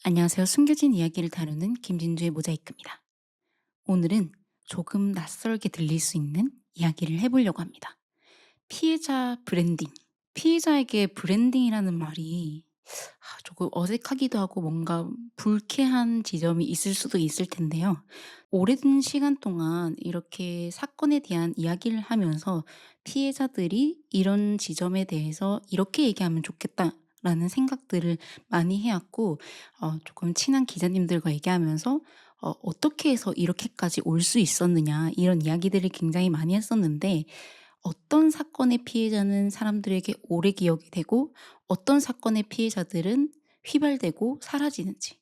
안녕하세요. 숨겨진 이야기를 다루는 김진주의 모자이크입니다. 오늘은 조금 낯설게 들릴 수 있는 이야기를 해보려고 합니다. 피해자 브랜딩. 피해자에게 브랜딩이라는 말이 조금 어색하기도 하고 뭔가 불쾌한 지점이 있을 수도 있을 텐데요. 오랜 시간 동안 이렇게 사건에 대한 이야기를 하면서 피해자들이 이런 지점에 대해서 이렇게 얘기하면 좋겠다라는 생각들을 많이 해왔고, 조금 친한 기자님들과 얘기하면서 어떻게 해서 이렇게까지 올 수 있었느냐 이런 이야기들을 굉장히 많이 했었는데, 어떤 사건의 피해자는 사람들에게 오래 기억이 되고 어떤 사건의 피해자들은 휘발되고 사라지는지,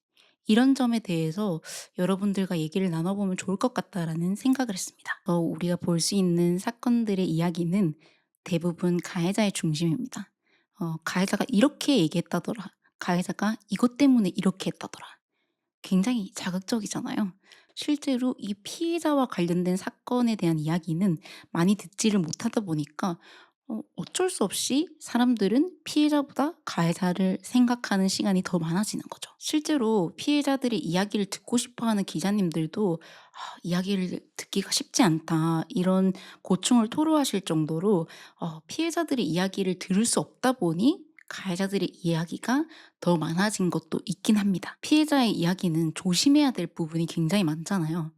이런 점에 대해서 여러분들과 얘기를 나눠보면 좋을 것 같다라는 생각을 했습니다. 우리가 볼 수 있는 사건들의 이야기는 대부분 가해자의 중심입니다. 가해자가 이렇게 얘기했다더라. 가해자가 이것 때문에 이렇게 했다더라. 굉장히 자극적이잖아요. 실제로 이 피해자와 관련된 사건에 대한 이야기는 많이 듣지를 못하다 보니까 어쩔 수 없이 사람들은 피해자보다 가해자를 생각하는 시간이 더 많아지는 거죠. 실제로 피해자들의 이야기를 듣고 싶어 하는 기자님들도 이야기를 듣기가 쉽지 않다, 이런 고충을 토로하실 정도로 피해자들의 이야기를 들을 수 없다 보니 가해자들의 이야기가 더 많아진 것도 있긴 합니다. 피해자의 이야기는 조심해야 될 부분이 굉장히 많잖아요.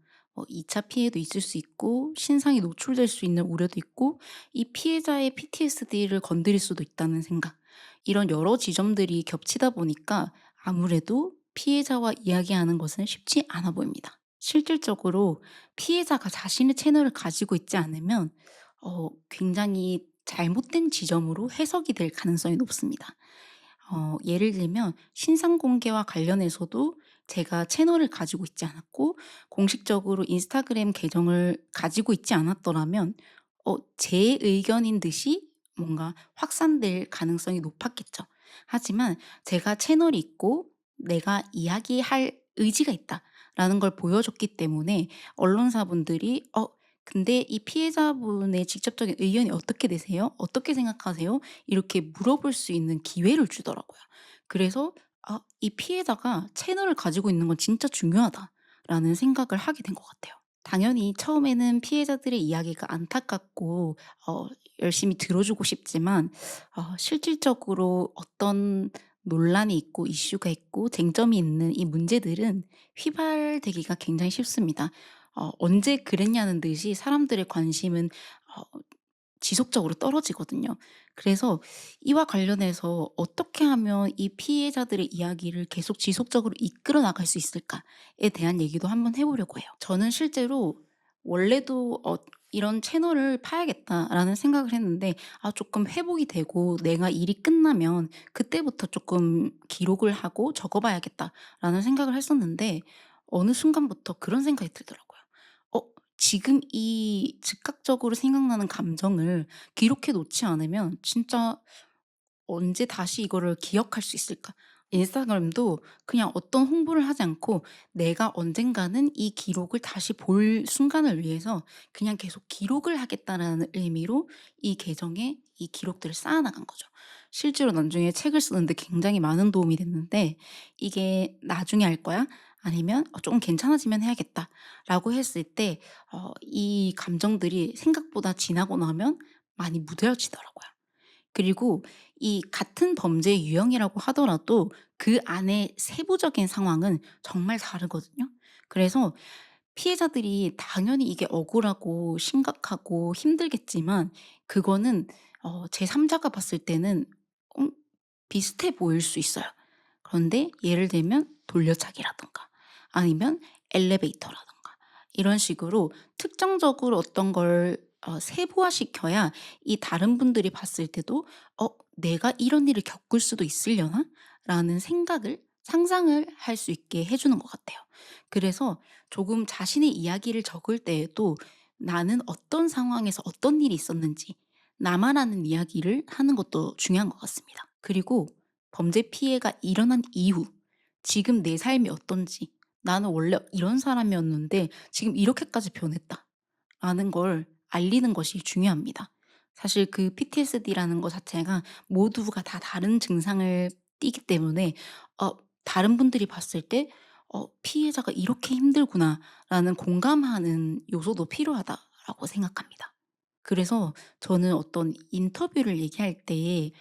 2차 피해도 있을 수 있고 신상이 노출될 수 있는 우려도 있고 이 피해자의 PTSD를 건드릴 수도 있다는 생각, 이런 여러 지점들이 겹치다 보니까 아무래도 피해자와 이야기하는 것은 쉽지 않아 보입니다. 실질적으로 피해자가 자신의 채널을 가지고 있지 않으면 굉장히 잘못된 지점으로 해석이 될 가능성이 높습니다. 예를 들면 신상 공개와 관련해서도 제가 채널을 가지고 있지 않았고 공식적으로 인스타그램 계정을 가지고 있지 않았더라면 제 의견인 듯이 뭔가 확산될 가능성이 높았겠죠. 하지만 제가 채널이 있고 내가 이야기할 의지가 있다라는 걸 보여줬기 때문에 언론사분들이 근데 이 피해자분의 직접적인 의견이 어떻게 되세요? 어떻게 생각하세요? 이렇게 물어볼 수 있는 기회를 주더라고요. 그래서 이 피해자가 채널을 가지고 있는 건 진짜 중요하다라는 생각을 하게 된 것 같아요. 당연히 처음에는 피해자들의 이야기가 안타깝고 열심히 들어주고 싶지만, 실질적으로 어떤 논란이 있고 이슈가 있고 쟁점이 있는 이 문제들은 휘발되기가 굉장히 쉽습니다. 언제 그랬냐는 듯이 사람들의 관심은 어 지속적으로 떨어지거든요. 그래서 이와 관련해서 어떻게 하면 이 피해자들의 이야기를 계속 지속적으로 이끌어 나갈 수 있을까에 대한 얘기도 한번 해 보려고 해요. 저는 실제로 원래도 '이런 채널을 파야겠다.'라는 생각을 했는데 조금 회복이 되고 내가 일이 끝나면 그때부터 조금 '기록을 하고 적어 봐야겠다.'라는 생각을 했었는데, 어느 순간부터 그런 생각이 들더라고요. 어 지금 이 즉각적으로 생각나는 감정을 기록해 놓지 않으면 진짜 언제 다시 이거를 기억할 수 있을까? 인스타그램도 그냥 어떤 홍보를 하지 않고 내가 언젠가는 이 기록을 다시 볼 순간을 위해서 그냥 계속 기록을 하겠다라는 의미로 이 계정에 이 기록들을 쌓아 나간 거죠. 실제로 나중에 책을 쓰는데 굉장히 많은 도움이 됐는데, 이게 '나중에 할 거야?' 아니면 '좀 괜찮아지면 해야겠다.'라고 했을 때 이 감정들이 생각보다 지나고 나면 많이 무뎌지더라고요. 그리고 이 같은 범죄의 유형이라고 하더라도 그 안에 세부적인 상황은 정말 다르거든요. 그래서 피해자들이 당연히 이게 억울하고 심각하고 힘들겠지만, 그거는 제3 자가 봤을 때는 음 비슷해 보일 수 있어요. 그런데 예를 들면 돌려차기라든가 아니면 엘리베이터라든가 이런 식으로 특정적으로 어떤 걸 세부화시켜야 이 다른 분들이 봤을 때도 '내가 이런 일을 겪을 수도 있으려나?'라는 생각을 상상을 할 수 있게 해 주는 것 같아요. 그래서 조금 자신의 이야기를 적을 때에도 나는 어떤 상황에서 어떤 일이 있었는지 나만 아는 이야기를 하는 것도 중요한 것 같습니다. 그리고 범죄 피해가 일어난 이후 지금 내 삶이 어떤지, '나는 원래 이런 사람이었는데 지금 이렇게까지 변했다.'라는 걸 알리는 것이 중요합니다. 사실 그 PTSD라는 것 자체가 모두가 다 다른 증상을 띠기 때문에 어 다른 분들이 봤을 때 '피해자가 이렇게 힘들구나.'라는 공감하는 요소도 필요하다라고 생각합니다. 그래서 저는 어떤 인터뷰를 얘기할 때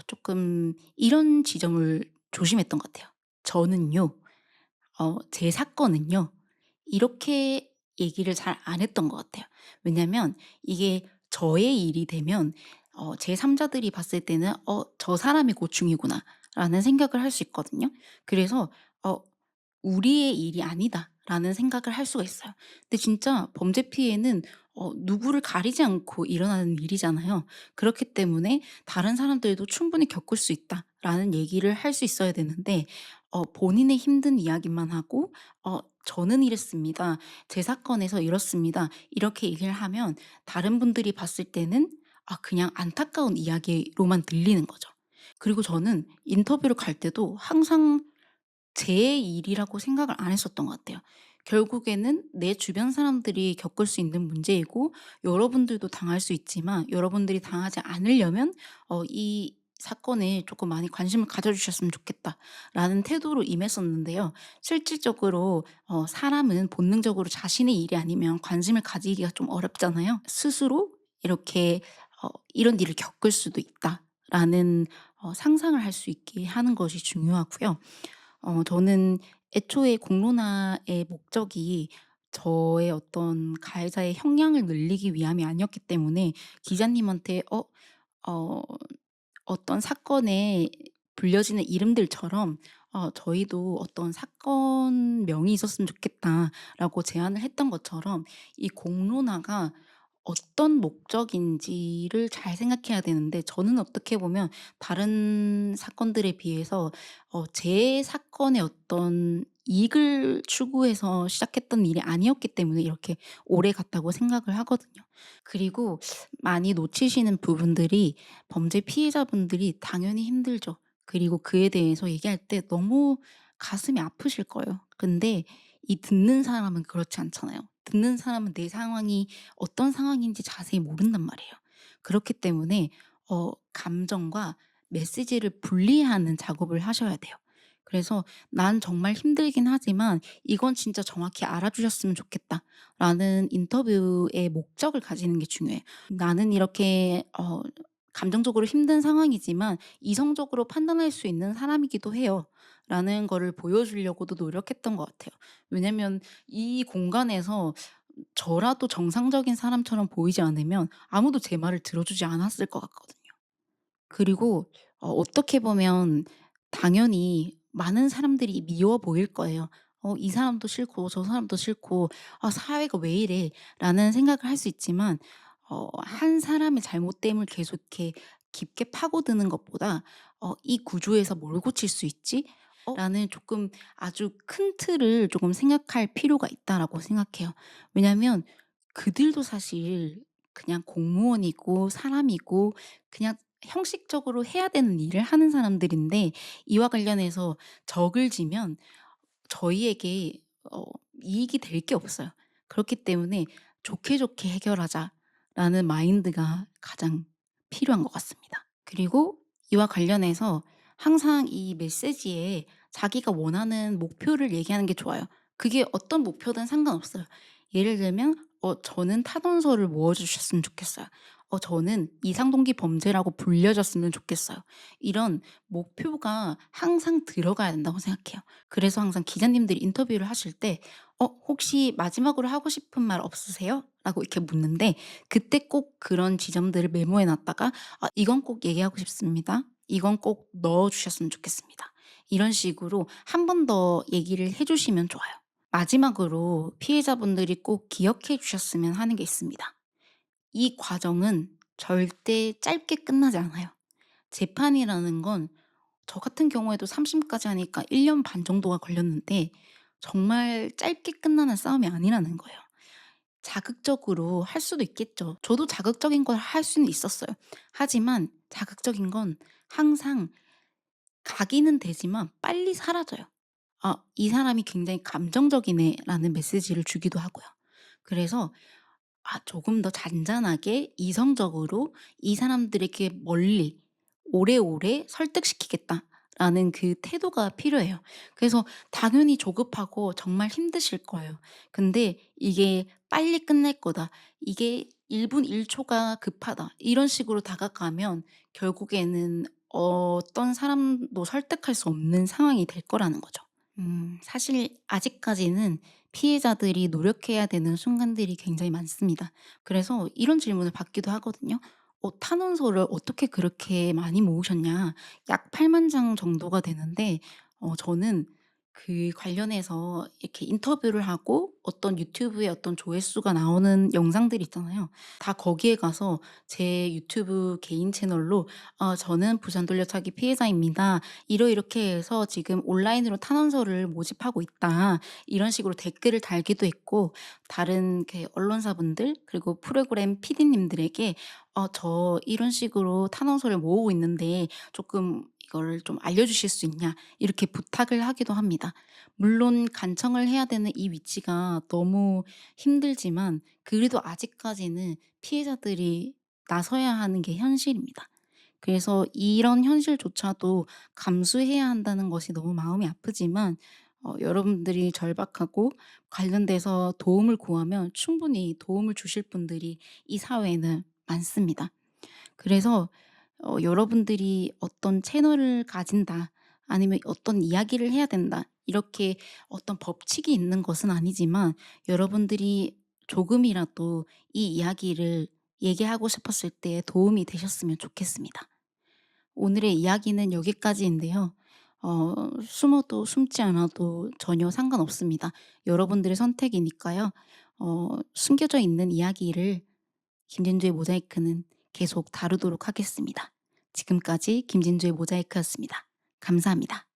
쪼끔 이런 지점을 조심했던 것 같아요. 저는요 제 사건은요. 이렇게 얘기를 잘 안 했던 것 같아요. 왜냐면 이게 저의 일이 되면 제3 자들이 봤을 때는 '저 사람의 고충이구나.'라는 생각을 할 수 있거든요. 그래서 '우리의 일이 아니다.'라는 생각을 할 수가 있어요. 근데 진짜 범죄 피해는 누구를 가리지 않고 일어나는 일이잖아요. 그렇기 때문에 '다른 사람들도 충분히 겪을 수 있다.'라는 얘기를 할 수 있어야 되는데 본인의 힘든 이야기만 하고 "저는 이랬습니다. 제 사건에서 이렇습니다." 이렇게 얘기를 하면 다른 분들이 봤을 때는 그냥 안타까운 이야기로만 들리는 거죠. 그리고 저는 인터뷰를 갈 때도 항상 제 일이라고 생각을 안 했었던 것 같아요. 결국에는 내 주변 사람들이 겪을 수 있는 문제이고 여러분들도 당할 수 있지만 여러분들이 당하지 않으려면 이 사건에 조금 많이 관심을 가져 주셨으면 좋겠다라는 태도로 임했었는데요. 실질적으로 사람은 본능적으로 자신의 일이 아니면 관심을 가지기가 좀 어렵잖아요. 스스로 이렇게 '이런 일을 겪을 수도 있다.'라는 상상을 할 수 있게 하는 것이 중요하고요. 저는 애초에 공론화의 목적이 저의 어떤 가해자의 형량을 늘리기 위함이 아니었기 때문에 기자님한테 어 어떤 사건에 불려지는 이름들처럼 "저희도 어떤 사건명이 있었으면 좋겠다."라고 제안을 했던 것처럼 이 공론화가 어떤 목적인지를 잘 생각해야 되는데 저는 어떻게 보면 다른 사건들에 비해서 제 사건의 어떤 이익을 추구해서 시작했던 일이 아니었기 때문에 이렇게 오래 갔다고 생각을 하거든요. 그리고 많이 놓치시는 부분들이 범죄 피해자분들이 당연히 힘들죠. 그리고 그에 대해서 얘기할 때 너무 가슴이 아프실 거예요. 근데 이 듣는 사람은 그렇지 않잖아요. 듣는 사람은 내 상황이 어떤 상황인지 자세히 모른단 말이에요. 그렇기 때문에 감정과 메시지를 분리하는 작업을 하셔야 돼요. 그래서 "난 정말 힘들긴 하지만 이건 진짜 정확히 알아주셨으면 좋겠다."라는 인터뷰의 목적을 가지는 게 중요해요. 나는 이렇게 감정적으로 힘든 상황이지만 이성적으로 판단할 수 있는 사람이기도 해요. 라는 거를 보여주려고도 노력했던 것 같아요. 왜냐면 이 공간에서 저라도 정상적인 사람처럼 보이지 않으면 아무도 제 말을 들어주지 않았을 것 같거든요. 그리고 어떻게 보면 당연히 많은 사람들이 미워 보일 거예요. '이 사람도 싫고 저 사람도 싫고 아 사회가 왜 이래.'라는 생각을 할 수 있지만 한 사람의 잘못됨을 계속 이렇게 깊게 파고드는 것보다 '이 구조에서 뭘 고칠 수 있지?' 라는 조금 아주 큰 틀을 조금 생각할 필요가 있다라고 생각해요. 왜냐하면 그들도 사실 그냥 공무원이고 사람이고 그냥 형식적으로 해야 되는 일을 하는 사람들인데 이와 관련해서 적을 지면 저희에게 어 이익이 될 게 없어요. 그렇기 때문에 '좋게 좋게 해결하자.'라는 마인드가 가장 필요한 것 같습니다. 그리고 이와 관련해서 항상 이 메시지에 자기가 원하는 목표를 얘기하는 게 좋아요. 그게 어떤 목표든 상관없어요. 예를 들면 "저는 타던서를 모아 주셨으면 좋겠어요." "저는 이상동기 범죄라고 불려졌으면 좋겠어요." 이런 목표가 항상 들어가야 된다고 생각해요. 그래서 항상 기자님들이 인터뷰를 하실 때 혹시 마지막으로 하고 싶은 말 없으세요?" 라고 이렇게 묻는데 그때 꼭 그런 지점들을 메모해 놨다가 이건 꼭 얘기하고 싶습니다. 이건 꼭 넣어 주셨으면 좋겠습니다." 이런 식으로 한 번 더 얘기를 해 주시면 좋아요. 마지막으로 피해자분들이 꼭 기억해 주셨으면 하는 게 있습니다. 이 과정은 절대 짧게 끝나지 않아요. 재판이라는 건 저 같은 경우에도 3 심까지 하니까 1년 반 정도가 걸렸는데 정말 짧게 끝나는 싸움이 아니라는 거예요. 자극적으로 할 수도 있겠죠. 저도 자극적인 걸 할 수는 있었어요. 하지만 자극적인 건 항상 가기는 되지만 빨리 사라져요. '아 이 사람이 굉장히 감정적이네.'라는 메시지를 주기도 하고요. 그래서 조금 더 잔잔하게 이성적으로 '이 사람들에게 멀리 오래오래 설득시키겠다.' 라는 그 태도가 필요해요. 그래서 당연히 조급하고 정말 힘드실 거예요. 근데 이게 '빨리 끝날 거다. 이게 1분 1 초가 급하다.' 이런 식으로 다가가면 결국에는 어떤 사람도 설득할 수 없는 상황이 될 거라는 거죠. 사실 아직까지는 피해자들이 노력해야 되는 순간들이 굉장히 많습니다. 그래서 이런 질문을 받기도 하거든요. 탄원서를 어떻게 그렇게 많이 모으셨냐?" 약 8만 장 정도가 되는데 저는 그 관련해서 이렇게 인터뷰를 하고 어떤 유튜브에 어떤 조회수가 나오는 영상들 있잖아요. 다 거기에 가서 제 유튜브 개인 채널로 저는 부산 돌려차기 피해자입니다. 이러이렇게 해서 지금 온라인으로 탄원서를 모집하고 있다." 이런 식으로 댓글을 달기도 했고, 다른 언론사분들 그리고 프로그램 PD님들에게 "저 이런 식으로 탄원서를 모으고 있는데 조금 이거를 좀 알려주실 수 있냐?" 이렇게 부탁을 하기도 합니다. 물론 간청을 해야 되는 이 위치가 너무 힘들지만 그래도 아직까지는 피해자들이 나서야 하는 게 현실입니다. 그래서 이런 현실조차도 감수해야 한다는 것이 너무 마음이 아프지만, 여러분들이 절박하고 관련돼서 도움을 구하면 충분히 도움을 주실 분들이 이 사회에는 많습니다. 그래서 여러분들이 어떤 채널을 가진다, 아니면 어떤 이야기를 해야 된다, 이렇게 어떤 법칙이 있는 것은 아니지만 여러분들이 조금이라도 이 이야기를 얘기하고 싶었을 때 도움이 되셨으면 좋겠습니다. 오늘의 이야기는 여기까지인데요. 숨어도 숨지 않아도 전혀 상관없습니다. 여러분들의 선택이니까요. 숨겨져 있는 이야기를 김진주의 모자이크는 계속 다루도록 하겠습니다. 지금까지 김진주의 모자이크였습니다. 감사합니다.